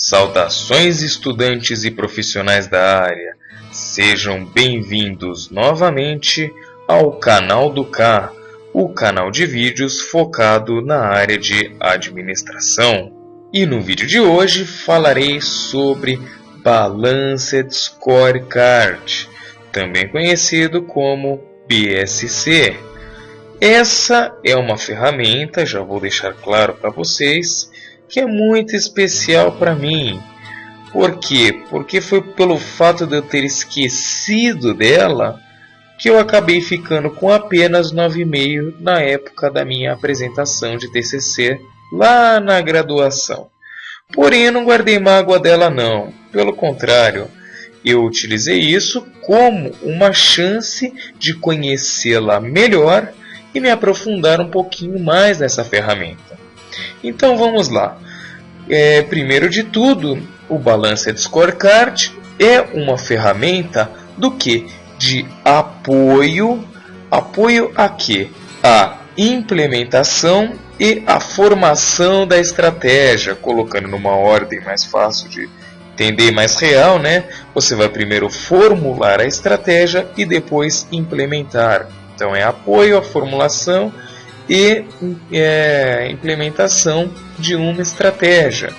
Saudações, estudantes e profissionais da área. Sejam bem-vindos novamente ao canal do K, o canal de vídeos focado na área de administração. E no vídeo de hoje falarei sobre Balanced Scorecard, também conhecido como BSC. Essa é uma ferramenta, já vou deixar claro para vocês, que é muito especial para mim. Por quê? Porque foi pelo fato de eu ter esquecido dela que eu acabei ficando com apenas 9,5 na época da minha apresentação de TCC lá na graduação. Porém, eu não guardei mágoa dela não. Pelo contrário, eu utilizei isso como uma chance de conhecê-la melhor e me aprofundar um pouquinho mais nessa ferramenta. Então vamos lá. Primeiro de tudo, o Balanced Scorecard é uma ferramenta do que? De apoio. Apoio a quê? A implementação e a formação da estratégia, colocando numa ordem mais fácil de entender, mais real, né? Você vai primeiro formular a estratégia e depois implementar. Então é apoio à formulação e implementação de uma estratégia.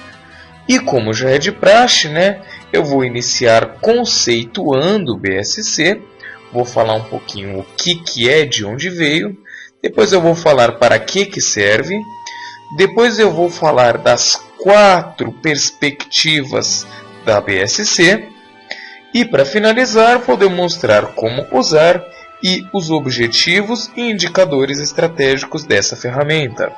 E como já é de praxe, né, eu vou iniciar conceituando o BSC, vou falar um pouquinho o que é, de onde veio, depois eu vou falar para que serve, depois eu vou falar das 4 perspectivas da BSC e para finalizar vou demonstrar como usar e os objetivos e indicadores estratégicos dessa ferramenta.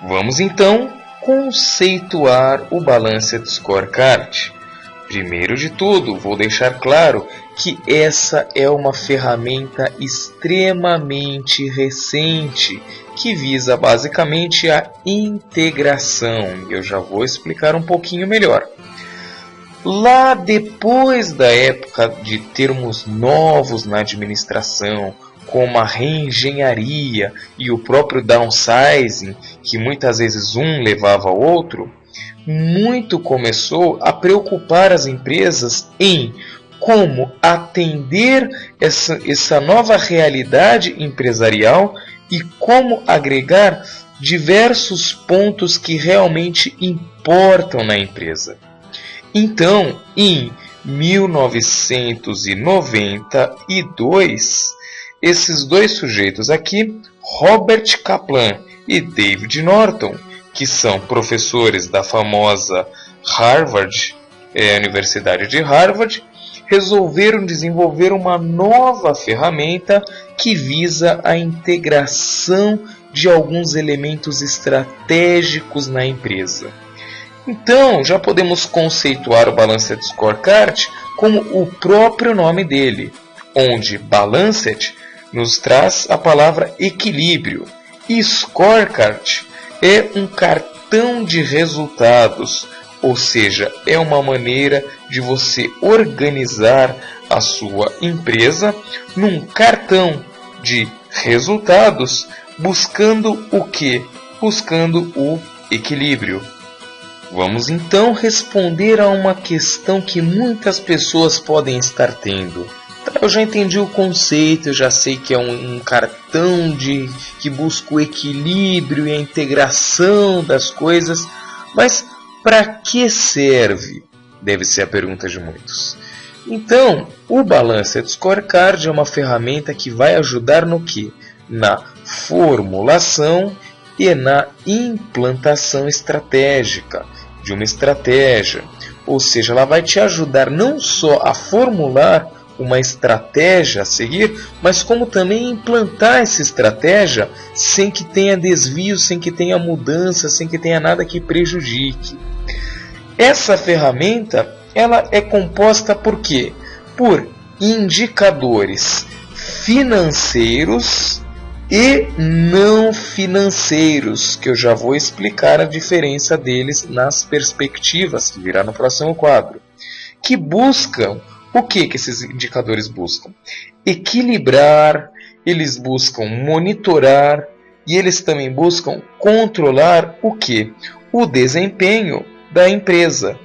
Vamos então conceituar o Balanced Scorecard. Primeiro de tudo, vou deixar claro que essa é uma ferramenta extremamente recente que visa basicamente a integração. Eu já vou explicar um pouquinho melhor. Lá depois da época de termos novos na administração, como a reengenharia e o próprio downsizing, que muitas vezes um levava ao outro, muito começou a preocupar as empresas em como atender essa nova realidade empresarial e como agregar diversos pontos que realmente importam na empresa. Então, em 1992, esses dois sujeitos aqui, Robert Kaplan e David Norton, que são professores da famosa Harvard, Universidade de Harvard, resolveram desenvolver uma nova ferramenta que visa a integração de alguns elementos estratégicos na empresa. Então, já podemos conceituar o Balanced Scorecard como o próprio nome dele, onde Balanced nos traz a palavra equilíbrio e Scorecard é um cartão de resultados, ou seja, é uma maneira de você organizar a sua empresa num cartão de resultados, buscando o quê? Buscando o equilíbrio. Vamos então responder a uma questão que muitas pessoas podem estar tendo. Eu já entendi o conceito, eu já sei que é um cartão que busca o equilíbrio e a integração das coisas, mas para que serve? Deve ser a pergunta de muitos. Então, o Balanced Scorecard é uma ferramenta que vai ajudar no quê? Na formulação e na implantação estratégica de uma estratégia. Ou seja, ela vai te ajudar não só a formular uma estratégia a seguir, mas como também implantar essa estratégia sem que tenha desvio, sem que tenha mudança, sem que tenha nada que prejudique. Essa ferramenta ela é composta por quê? Por indicadores financeiros e não financeiros, que eu já vou explicar a diferença deles nas perspectivas, que virá no próximo quadro, que buscam o que esses indicadores buscam? Equilibrar, eles buscam monitorar e eles também buscam controlar o que? O desempenho da empresa.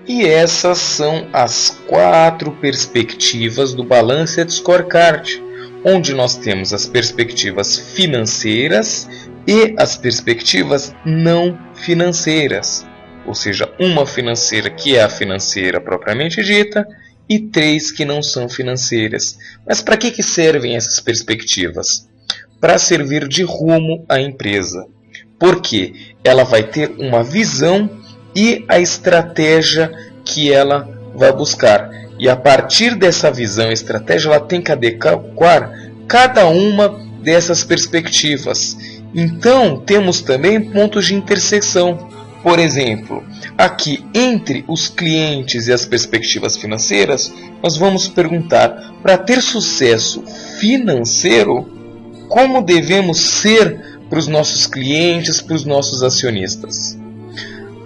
E essas são as 4 perspectivas do Balanced Scorecard, onde nós temos as perspectivas financeiras e as perspectivas não financeiras. Ou seja, uma financeira que é a financeira propriamente dita e 3 que não são financeiras. Mas para que servem essas perspectivas? Para servir de rumo à empresa. Porque ela vai ter uma visão e a estratégia que ela vai buscar. E a partir dessa visão e estratégia, ela tem que adequar cada uma dessas perspectivas. Então, temos também pontos de interseção. Por exemplo, aqui entre os clientes e as perspectivas financeiras, nós vamos perguntar, para ter sucesso financeiro, como devemos ser para os nossos clientes, para os nossos acionistas?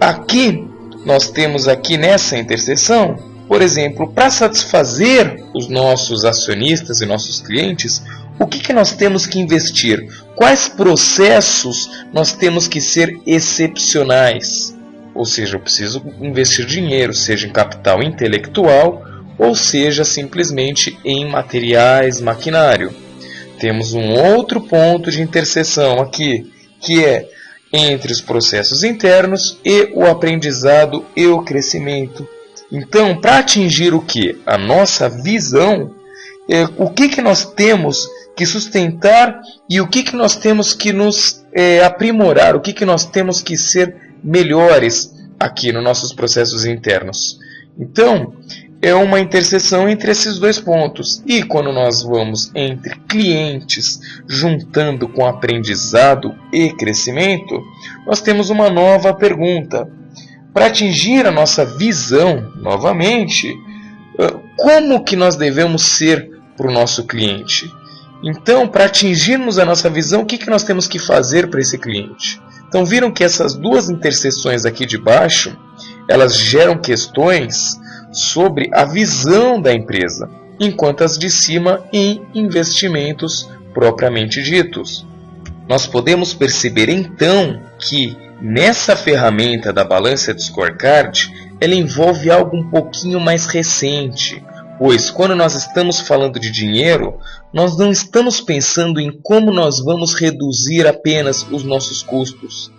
Aqui, nós temos aqui nessa interseção, por exemplo, para satisfazer os nossos acionistas e nossos clientes, o que nós temos que investir? Quais processos nós temos que ser excepcionais? Ou seja, eu preciso investir dinheiro, seja em capital intelectual, ou seja, simplesmente em materiais, maquinário. Temos um outro ponto de interseção aqui, que é entre os processos internos e o aprendizado e o crescimento. Então, para atingir o que? A nossa visão, o que nós temos que sustentar e o que nós temos que nos aprimorar, o que nós temos que ser melhores aqui nos nossos processos internos. Então, é uma interseção entre esses 2 pontos. E quando nós vamos entre clientes, juntando com aprendizado e crescimento, nós temos uma nova pergunta. Para atingir a nossa visão, novamente, como que nós devemos ser para o nosso cliente? Então, para atingirmos a nossa visão, o que nós temos que fazer para esse cliente? Então, viram que essas 2 interseções aqui de baixo, elas geram questões sobre a visão da empresa, enquanto as de cima em investimentos propriamente ditos. Nós podemos perceber então que nessa ferramenta da Balanced Scorecard, ela envolve algo um pouquinho mais recente, pois quando nós estamos falando de dinheiro, nós não estamos pensando em como nós vamos reduzir apenas os nossos custos.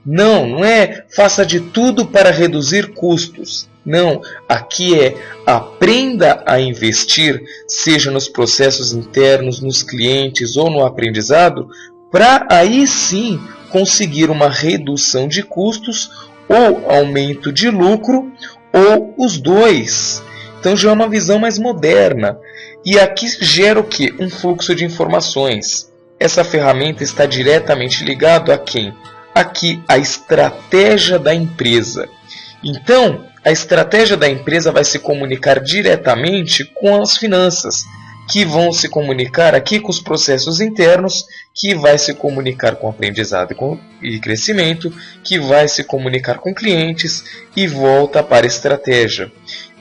Não é faça de tudo para reduzir custos. Não, aqui é aprenda a investir, seja nos processos internos, nos clientes ou no aprendizado, para aí sim conseguir uma redução de custos ou aumento de lucro ou os 2. Então já é uma visão mais moderna. E aqui gera o quê? Um fluxo de informações. Essa ferramenta está diretamente ligada a quem? Aqui a estratégia da empresa. Então, a estratégia da empresa vai se comunicar diretamente com as finanças, que vão se comunicar aqui com os processos internos, que vai se comunicar com aprendizado e crescimento, que vai se comunicar com clientes e volta para a estratégia.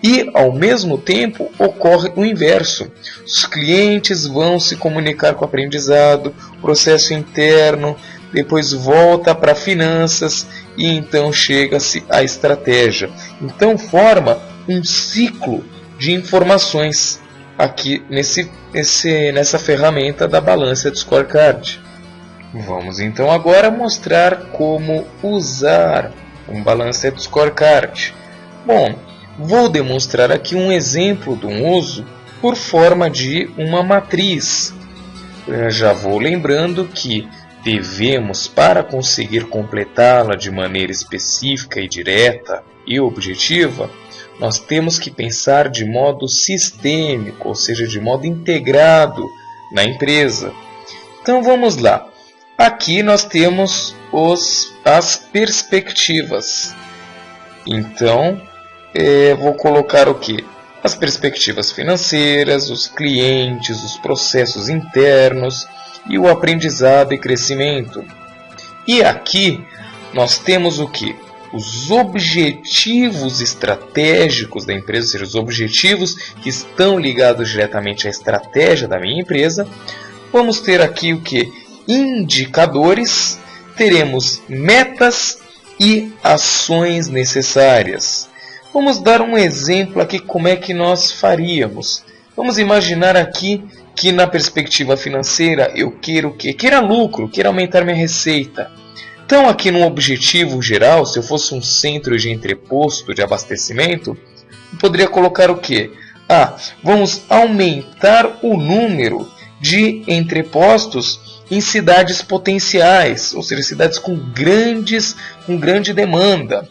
E, ao mesmo tempo, ocorre o inverso. Os clientes vão se comunicar com o aprendizado, processo interno, depois volta para finanças e então chega-se à estratégia. Então forma um ciclo de informações aqui nessa ferramenta da Balanced Scorecard. Vamos então agora mostrar como usar um Balanced Scorecard. Bom, vou demonstrar aqui um exemplo de um uso por forma de uma matriz. Eu já vou lembrando que devemos, para conseguir completá-la de maneira específica e direta e objetiva, nós temos que pensar de modo sistêmico, ou seja, de modo integrado na empresa. Então vamos lá. Aqui nós temos as perspectivas. Então, vou colocar o quê? As perspectivas financeiras, os clientes, os processos internos e o aprendizado e crescimento. E aqui nós temos o que? Os objetivos estratégicos da empresa, ou seja, os objetivos que estão ligados diretamente à estratégia da minha empresa. Vamos ter aqui o que? Indicadores, teremos metas e ações necessárias. Vamos dar um exemplo aqui como é que nós faríamos. Vamos imaginar aqui que na perspectiva financeira eu quero o quê? Queira lucro, queira aumentar minha receita. Então aqui no objetivo geral, se eu fosse um centro de entreposto de abastecimento, eu poderia colocar o quê? Vamos aumentar o número de entrepostos em cidades potenciais, ou seja, cidades com grande demanda.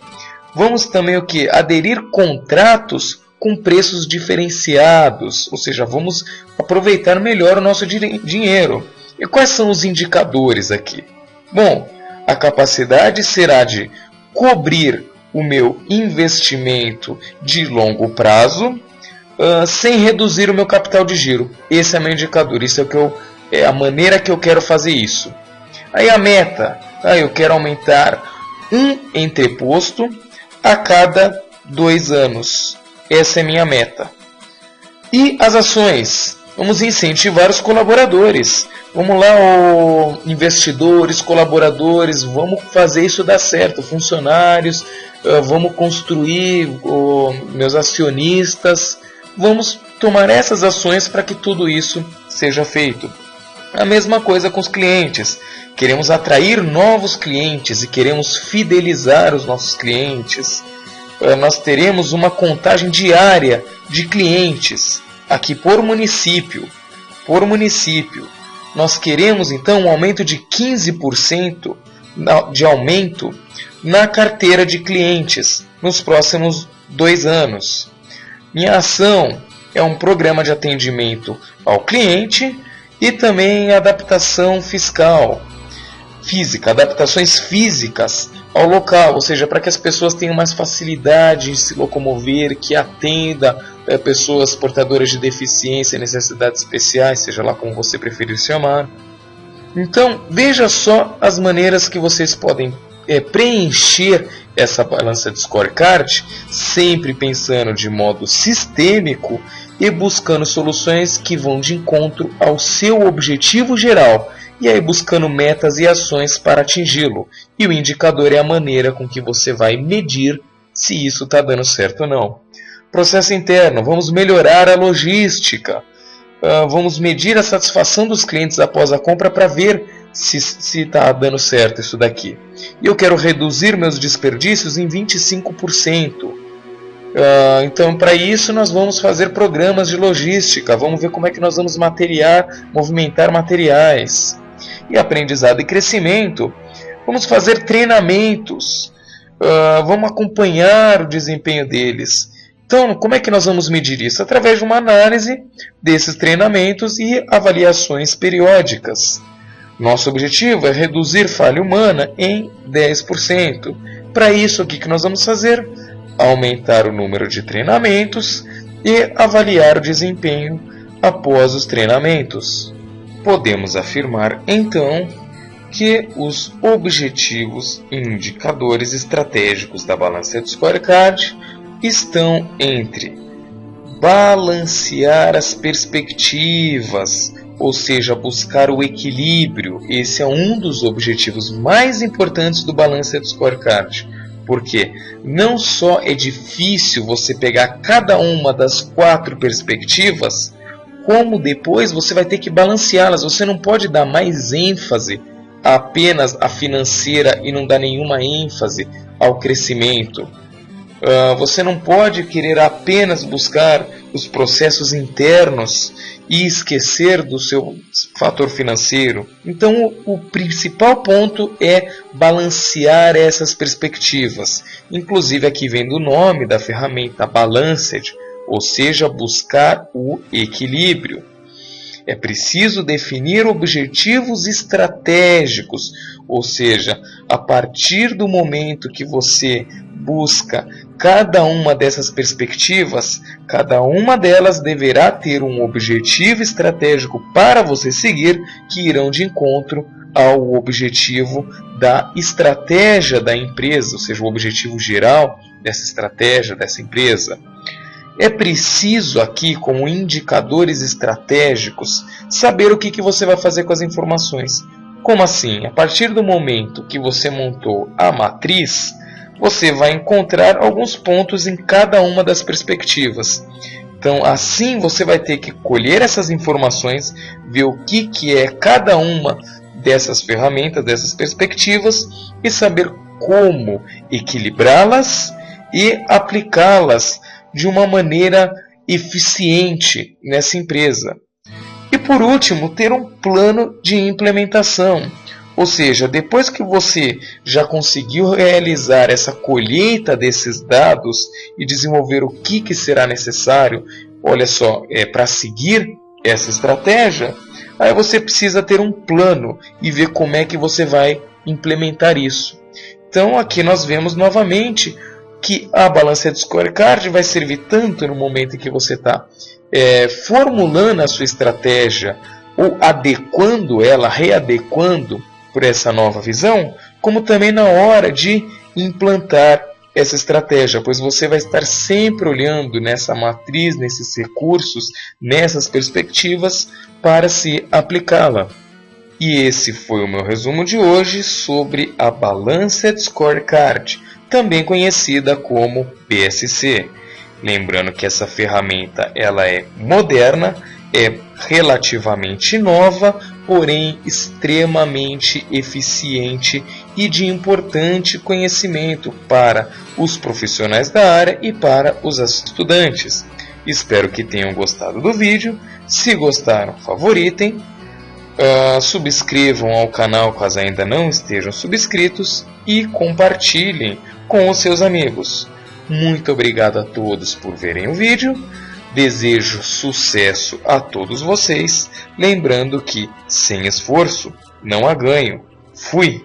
Vamos também o quê? Aderir contratos com preços diferenciados, ou seja, vamos aproveitar melhor o nosso dinheiro. E quais são os indicadores aqui? Bom, a capacidade será de cobrir o meu investimento de longo prazo, sem reduzir o meu capital de giro. Esse é o meu indicador, isso é a maneira que eu quero fazer isso. Aí a meta, eu quero aumentar um entreposto a cada 2 anos. Essa é a minha meta. E as ações? Vamos incentivar os colaboradores. Vamos lá, investidores, colaboradores, vamos fazer isso dar certo. Funcionários, vamos construir, meus acionistas. Vamos tomar essas ações para que tudo isso seja feito. A mesma coisa com os clientes. Queremos atrair novos clientes e queremos fidelizar os nossos clientes. Nós teremos uma contagem diária de clientes aqui por município. Nós queremos então um aumento de 15% de aumento na carteira de clientes nos próximos 2 anos. Minha ação é um programa de atendimento ao cliente e também adaptação adaptações físicas ao local, ou seja, para que as pessoas tenham mais facilidade em se locomover, que atenda pessoas portadoras de deficiência e necessidades especiais, seja lá como você preferir chamar. Então, veja só as maneiras que vocês podem preencher essa balança de scorecard, sempre pensando de modo sistêmico e buscando soluções que vão de encontro ao seu objetivo geral, e aí buscando metas e ações para atingi-lo. E o indicador é a maneira com que você vai medir se isso está dando certo ou não. Processo interno, vamos melhorar a logística. Vamos medir a satisfação dos clientes após a compra para ver se está dando certo isso daqui. E eu quero reduzir meus desperdícios em 25%. Então, para isso, nós vamos fazer programas de logística. Vamos ver como é que nós vamos movimentar materiais. E aprendizado e crescimento. Vamos fazer treinamentos. Vamos acompanhar o desempenho deles. Então, como é que nós vamos medir isso? Através de uma análise desses treinamentos e avaliações periódicas. Nosso objetivo é reduzir falha humana em 10%. Para isso, o que nós vamos fazer? Aumentar o número de treinamentos e avaliar o desempenho após os treinamentos. Podemos afirmar, então, que os objetivos e indicadores estratégicos da balança de scorecard estão entre balancear as perspectivas, ou seja, buscar o equilíbrio. Esse é um dos objetivos mais importantes do balança de scorecard, porque não só é difícil você pegar cada uma das 4 perspectivas, como depois você vai ter que balanceá-las. Você não pode dar mais ênfase apenas à financeira e não dar nenhuma ênfase ao crescimento. Você não pode querer apenas buscar os processos internos e esquecer do seu fator financeiro. Então, o principal ponto é balancear essas perspectivas. Inclusive, aqui vem do nome da ferramenta Balanced, ou seja, buscar o equilíbrio. É preciso definir objetivos estratégicos, ou seja, a partir do momento que você busca cada uma dessas perspectivas, cada uma delas deverá ter um objetivo estratégico para você seguir, que irão de encontro ao objetivo da estratégia da empresa, ou seja, o objetivo geral dessa estratégia dessa empresa. É preciso aqui, como indicadores estratégicos, saber o que você vai fazer com as informações. Como assim? A partir do momento que você montou a matriz, você vai encontrar alguns pontos em cada uma das perspectivas. Então, assim você vai ter que colher essas informações, ver o que é cada uma dessas ferramentas, dessas perspectivas, e saber como equilibrá-las e aplicá-las de uma maneira eficiente nessa empresa. E por último, ter um plano de implementação. Ou seja, depois que você já conseguiu realizar essa colheita desses dados e desenvolver o que será necessário, olha só, para seguir essa estratégia, aí você precisa ter um plano e ver como é que você vai implementar isso. Então aqui nós vemos novamente que a Balanced Scorecard vai servir tanto no momento em que você está formulando a sua estratégia ou adequando ela, readequando por essa nova visão, como também na hora de implantar essa estratégia, pois você vai estar sempre olhando nessa matriz, nesses recursos, nessas perspectivas para se aplicá-la. E esse foi o meu resumo de hoje sobre a Balanced Scorecard, também conhecida como BSC. Lembrando que essa ferramenta ela é moderna, é relativamente nova, porém extremamente eficiente e de importante conhecimento para os profissionais da área e para os estudantes. Espero que tenham gostado do vídeo. Se gostaram, favoritem, subscrevam ao canal caso ainda não estejam subscritos e compartilhem com os seus amigos. Muito obrigado a todos por verem o vídeo. Desejo sucesso a todos vocês, lembrando que sem esforço não há ganho. Fui!